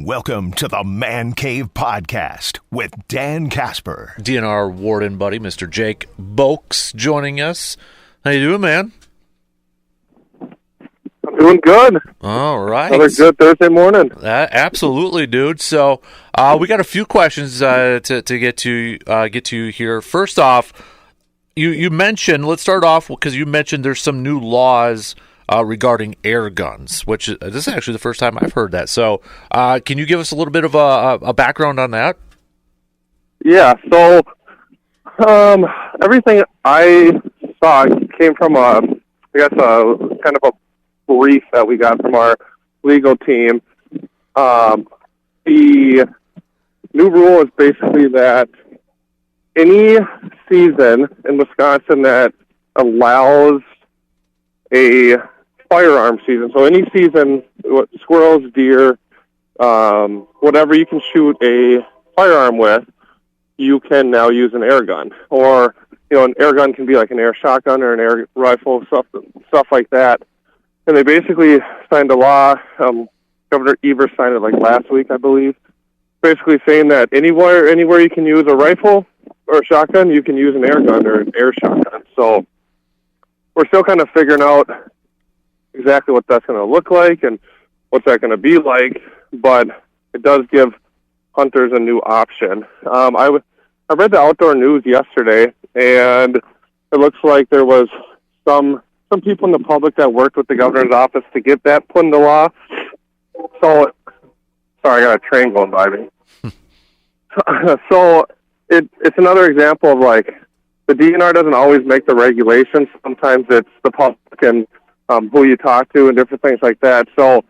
Welcome to the Man Cave Podcast with Dan Casper. DNR warden buddy, Mr. Jake Bolks, joining us. How you doing, man? I'm doing good. All right. Another good Thursday morning. Absolutely, dude. So we got a few questions to get to here. First off, you mentioned, let's start off because you mentioned there's some new laws regarding air guns, which this is actually the first time I've heard that. So can you give us a little bit of a background on that? Yeah, so everything I saw came from kind of a brief that we got from our legal team. The new rule is basically that any season in Wisconsin that allows a firearm season, so any season, squirrels, deer, whatever you can shoot a firearm with, you can now use an air gun. Or, an air gun can be like an air shotgun or an air rifle, stuff like that. And they basically signed a law, Governor Evers signed it like last week, I believe, basically saying that anywhere you can use a rifle or a shotgun, you can use an air gun or an air shotgun. So we're still kind of figuring out exactly what that's going to look like and what's that going to be like, but it does give hunters a new option. I read the outdoor news yesterday, and it looks like there was some people in the public that worked with the governor's office to get that put into law. So, sorry, I got a train going by me. So it's another example of like the DNR doesn't always make the regulations. Sometimes it's the public and who you talk to and different things like that. So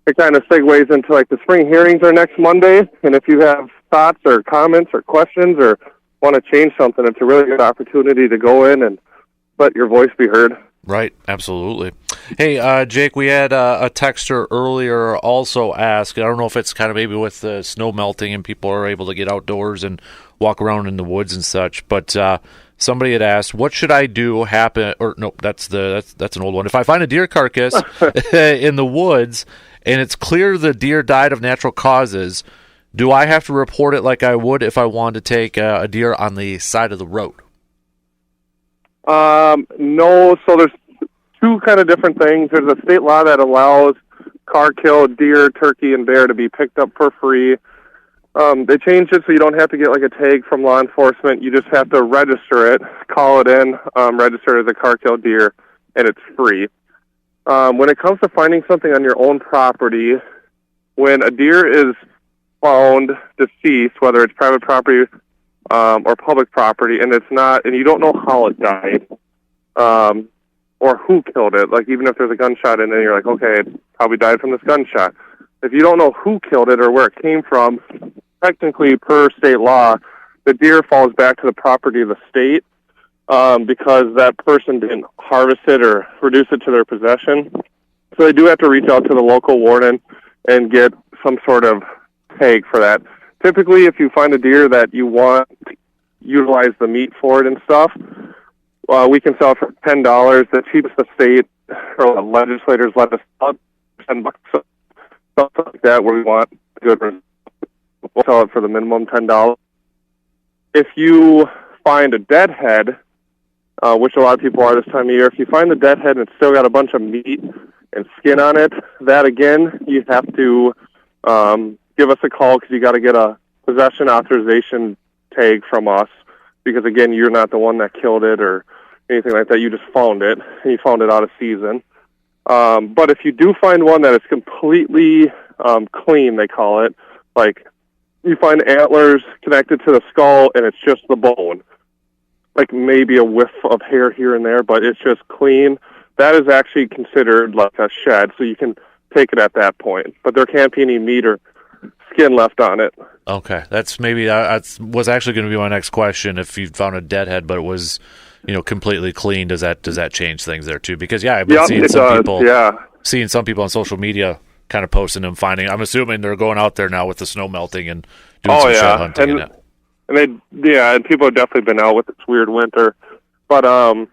it kind of segues into like the spring hearings are next Monday. And if you have thoughts or comments or questions or want to change something, it's a really good opportunity to go in and let your voice be heard. Right, absolutely. Hey, Jake, we had a texter earlier also ask, I don't know if it's kind of maybe with the snow melting and people are able to get outdoors and walk around in the woods and such, but somebody had asked, what should I do that's an old one. If I find a deer carcass in the woods and it's clear the deer died of natural causes, do I have to report it like I would if I wanted to take a deer on the side of the road? No, so there's two kind of different things. There's a state law that allows car-killed deer, turkey, and bear to be picked up for free. They changed it so you don't have to get like a tag from law enforcement. You just have to register it, call it in, register it as a car-killed deer, and it's free. When it comes to finding something on your own property, when a deer is found deceased, whether it's private property or public property, and you don't know how it died, or who killed it. Like even if there's a gunshot in there, you're like, okay, it probably died from this gunshot. If you don't know who killed it or where it came from, technically per state law, the deer falls back to the property of the state because that person didn't harvest it or reduce it to their possession. So they do have to reach out to the local warden and get some sort of tag for that. Typically, if you find a deer that you want to utilize the meat for it and stuff, we can sell it for $10. The cheapest the state or the legislators let us sell $10, something like that, where we want good results. We'll sell it for the minimum $10. If you find a dead head, which a lot of people are this time of year, if you find the dead head and it's still got a bunch of meat and skin on it, that again, you have to give us a call because you got to get a possession authorization tag from us because, again, you're not the one that killed it or anything like that. You just found it, and you found it out of season. But if you do find one that is completely clean, they call it, like you find antlers connected to the skull and it's just the bone, like maybe a whiff of hair here and there, but it's just clean, that is actually considered like a shed, so you can take it at that point. But there can't be any meat or skin left on it. Okay, that's maybe that was actually going to be my next question. If you found a dead head, but it was completely clean, does that change things there too? Because I've been seeing some people on social media kind of posting them finding. I'm assuming they're going out there now with the snow melting and doing some shed hunting. And people have definitely been out with this weird winter. But so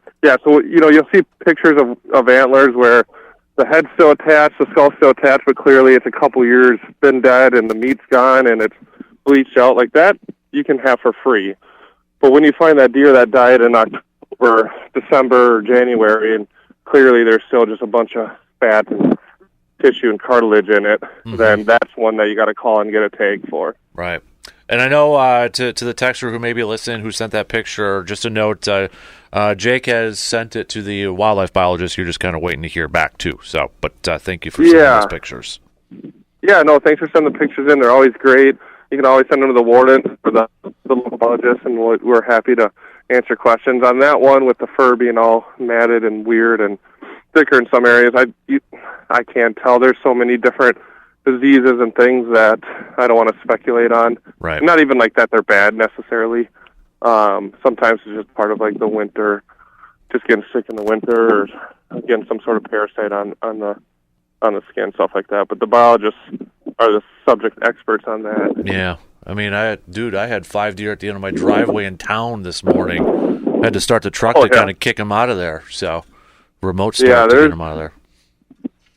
you'll see pictures of antlers where the head's still attached, the skull's still attached, but clearly it's a couple years been dead and the meat's gone and it's bleached out like that, you can have for free. But when you find that deer that died in October, December, or January, and clearly there's still just a bunch of fat and tissue and cartilage in it, then that's one that you got to call and get a tag for. Right. And I know to the texter who may be listening who sent that picture, just a note, Jake has sent it to the wildlife biologist. You're just kind of waiting to hear back too. So, but thank you for sending those pictures. Yeah, no, thanks for sending the pictures in. They're always great. You can always send them to the warden or the local biologist, and we're happy to answer questions. On that one, with the fur being all matted and weird and thicker in some areas, I can't tell. There's so many different diseases and things that I don't want to speculate on. Right. Not even like that they're bad necessarily. Sometimes it's just part of like the winter, just getting sick in the winter, or getting some sort of parasite on the skin, stuff like that. But the biologists are the subject experts on that. Yeah. I mean, I had 5 deer at the end of my driveway in town this morning. I had to start the truck to kind of kick them out of there. So, remote start to get them out of there.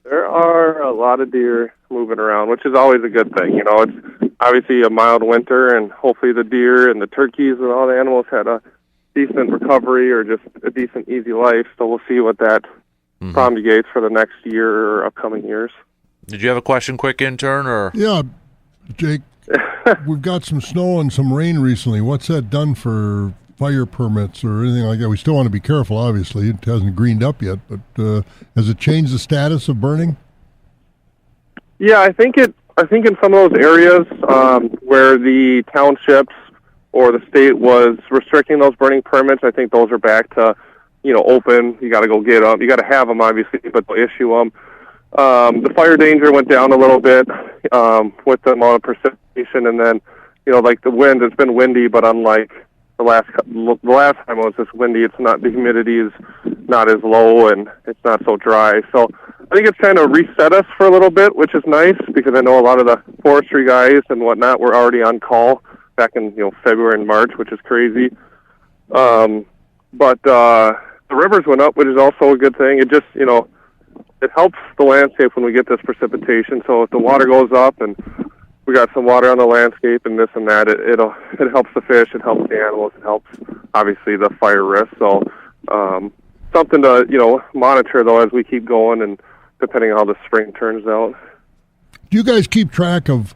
There are a lot of deer moving around, which is always a good thing. You know, it's obviously a mild winter, and hopefully the deer and the turkeys and all the animals had a decent recovery or just a decent, easy life. So we'll see what that promulgates for the next year or upcoming years. Did you have a question, quick intern? Or Yeah, Jake, we've got some snow and some rain recently. What's that done for fire permits or anything like that? We still want to be careful, obviously. It hasn't greened up yet, but has it changed the status of burning? Yeah, I think in some of those areas where the townships or the state was restricting those burning permits, I think those are back to, open. You got to go get them. You got to have them, obviously, but they'll issue them. The fire danger went down a little bit with the amount of precipitation, and then, like the wind. It's been windy, but unlike the last time it was this windy, it's not, the humidity is not as low and it's not so dry. So I think it's kind of reset us for a little bit, which is nice because I know a lot of the forestry guys and whatnot were already on call back in February and March, which is crazy. But the rivers went up, which is also a good thing. It just it helps the landscape when we get this precipitation. So if the water goes up and we got some water on the landscape and this and that, it helps the fish, it helps the animals, it helps obviously the fire risk. So something to monitor though as we keep going and depending on how the spring turns out. Do you guys keep track of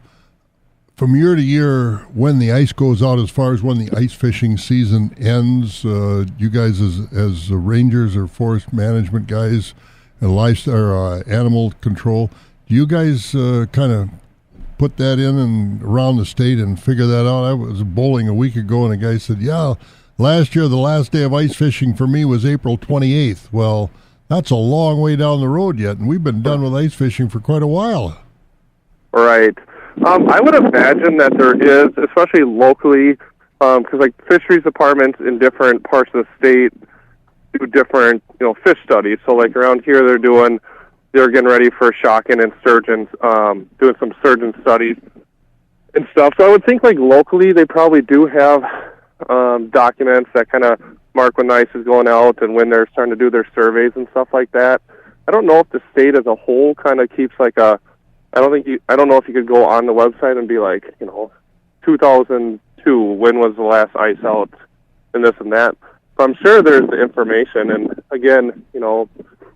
from year to year when the ice goes out as far as when the ice fishing season ends? You guys as rangers or forest management guys and animal control, do you guys kind of put that in and around the state and figure that out? I was bowling a week ago and a guy said, yeah, last year the last day of ice fishing for me was April 28th. Well, that's a long way down the road yet, and we've been done with ice fishing for quite a while. Right. I would imagine that there is, especially locally, because like fisheries departments in different parts of the state do different, fish studies. So like around here, they're getting ready for shocking and sturgeons, doing some sturgeon studies and stuff. So I would think like locally, they probably do have documents that kind of mark when the ice is going out and when they're starting to do their surveys and stuff like that. I don't know if the state as a whole kind of keeps like I don't know if you could go on the website and be like, 2002, when was the last ice out and this and that. But I'm sure there's the information. And again,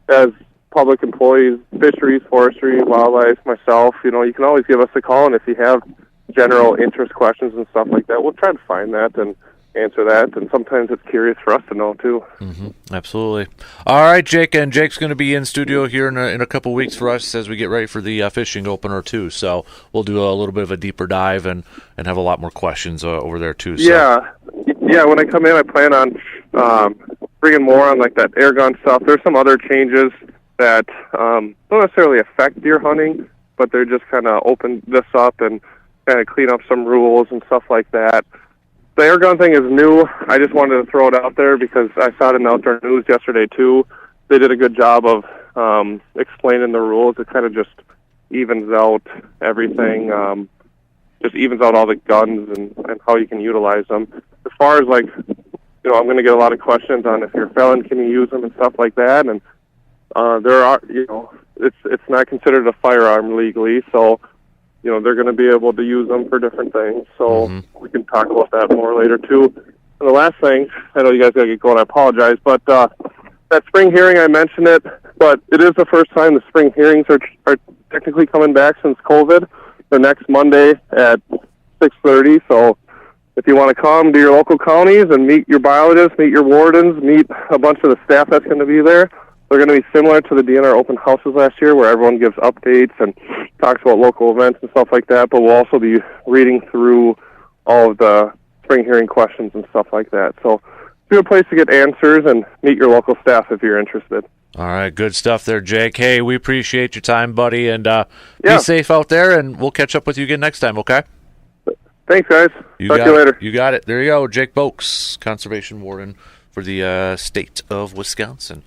as public employees, fisheries, forestry, wildlife, myself, you can always give us a call. And if you have general interest questions and stuff like that, we'll try to find that and answer that. And sometimes it's curious for us to know too. Absolutely. All right, Jake, and Jake's going to be in studio here in a couple weeks for us as we get ready for the fishing opener too. So we'll do a little bit of a deeper dive and have a lot more questions over there too. So. Yeah. When I come in, I plan on bringing more on like that air gun stuff. There's some other changes that don't necessarily affect deer hunting, but they're just kind of open this up and kind of clean up some rules and stuff like that. The air gun thing is new. I just wanted to throw it out there because I saw it in Outdoor News yesterday too. They did a good job of explaining the rules. It kind of just evens out everything, just evens out all the guns and how you can utilize them. As far as like, I'm going to get a lot of questions on if you're a felon, can you use them and stuff like that. And there are, it's not considered a firearm legally, so they're going to be able to use them for different things. So we can talk about that more later too. And the last thing, I know you guys got to get going. I apologize, but that spring hearing, I mentioned it, but it is the first time the spring hearings are technically coming back since COVID. They're next Monday at 6:30. So if you want to come to your local counties and meet your biologists, meet your wardens, meet a bunch of the staff that's going to be there, they're going to be similar to the DNR open houses last year, where everyone gives updates and talks about local events and stuff like that. But we'll also be reading through all of the spring hearing questions and stuff like that. So it's a good place to get answers and meet your local staff if you're interested. All right, good stuff there, Jake. Hey, we appreciate your time, buddy, and be safe out there, and we'll catch up with you again next time, okay? Thanks, guys. Talk to you later. You got it. There you go. Jake Bolks, Conservation Warden for the state of Wisconsin.